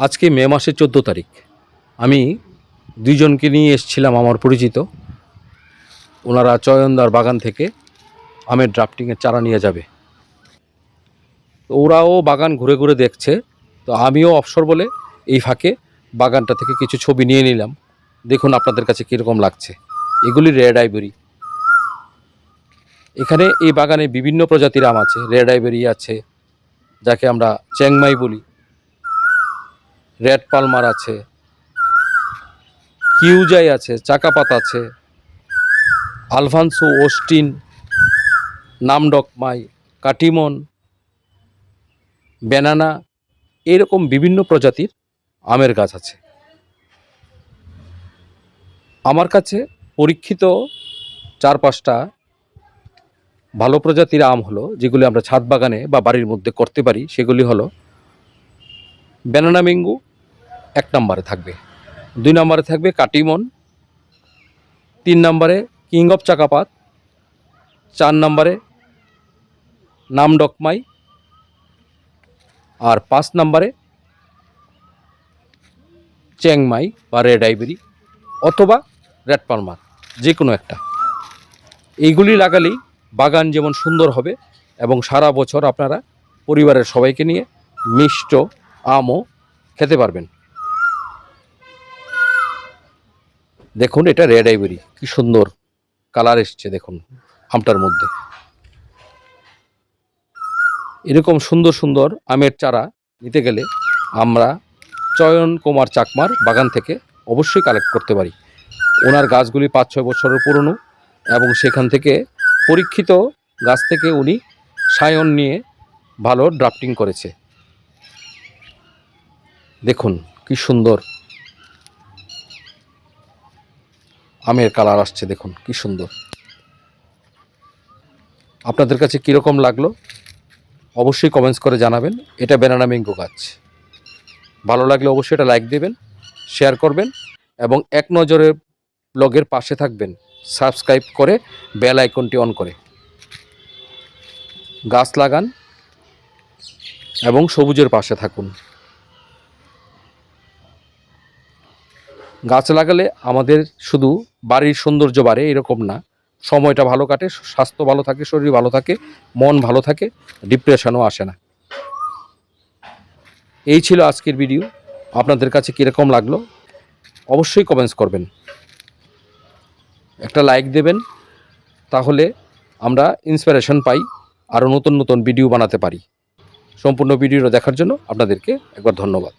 আজকে মে মাসের 14 তারিখ। আমি দুইজনকে নিয়ে এসেছিলাম আমার পরিচিত। ওনারা চয়নদার বাগান থেকে আমের ড্রাফটিংয়ের চারা নিয়ে যাবে। তো ওরাও বাগান ঘুরে ঘুরে দেখছে, তো আমিও অবসর বলে এই ফাঁকে বাগানটা থেকে কিছু ছবি নিয়ে নিলাম। দেখুন আপনাদের কাছে কীরকম লাগছে। এগুলি রেড আইভরি। এখানে এই বাগানে বিভিন্ন প্রজাতির আম আছে। রেড আইভরি আছে, যাকে আমরা চ্যাংমাই বলি, রেড পালমার আছে, কিউজাই আছে, চাকাপাত আছে, আলফানসো, অস্টিন, নামডকমাই, কাটিমন, ব্যানানা, এরকম বিভিন্ন প্রজাতির আমের গাছ আছে। আমার কাছে পরীক্ষিত 4-5টা ভালো প্রজাতির আম হলো, যেগুলি আমরা ছাদ বাগানে বা বাড়ির মধ্যে করতে পারি। সেগুলি হলো ব্যানানা ম্যাঙ্গো 1 নম্বরে থাকবে, 2 নম্বরে থাকবে কাটিমন, 3 নম্বরে কিং অফ চাকাপাত, 4 নম্বরে নামডকমাই, আর 5 নম্বরে চ্যাংমাই বা রেড আইভরি অথবা রেড পালমার, যে কোনো একটা। এইগুলি লাগালেই বাগান যেমন সুন্দর হবে এবং সারা বছর আপনারা পরিবারের সবাইকে নিয়ে মিষ্ট আমও খেতে পারবেন। দেখুন, এটা রেড আইভরি, কি সুন্দর কালার এসছে দেখুন আমটার মধ্যে। এরকম সুন্দর সুন্দর আমের চারা নিতে গেলে আমরা চয়ন কুমার চাকমার বাগান থেকে অবশ্যই কালেক্ট করতে পারি। ওনার গাছগুলি 5-6 বছরের পুরনো এবং সেখান থেকে পরীক্ষিত গাছ থেকে উনি সায়ন নিয়ে ভালো ড্রাফটিং করেছে। দেখুন কি সুন্দর আমের কালার আসছে, দেখুন কি সুন্দর। আপনাদের কাছে কীরকম লাগলো অবশ্যই কমেন্টস করে জানাবেন। এটা ব্যানানা ম্যাঙ্গো গাছ। ভালো লাগলে অবশ্যই এটা লাইক দেবেন, শেয়ার করবেন এবং এক নজরে ব্লগের পাশে থাকবেন, সাবস্ক্রাইব করে বেল আইকনটি অন করে। গাছ লাগান এবং সবুজের পাশে থাকুন। গাছ লাগালে আমাদের শুধু বাড়ির সৌন্দর্য বাড়ে এরকম না, সময়টা ভালো কাটে, স্বাস্থ্য ভালো থাকে, শরীর ভালো থাকে, মন ভালো থাকে, ডিপ্রেশনও আসে না। এই ছিল আজকের ভিডিও। আপনাদের কাছে কীরকম লাগলো অবশ্যই কমেন্টস করবেন, একটা লাইক দেবেন, তাহলে আমরা ইন্সপিরেশন পাই, আরও নতুন নতুন ভিডিও বানাতে পারি। সম্পূর্ণ ভিডিওটা দেখার জন্য আপনাদেরকে একবার ধন্যবাদ।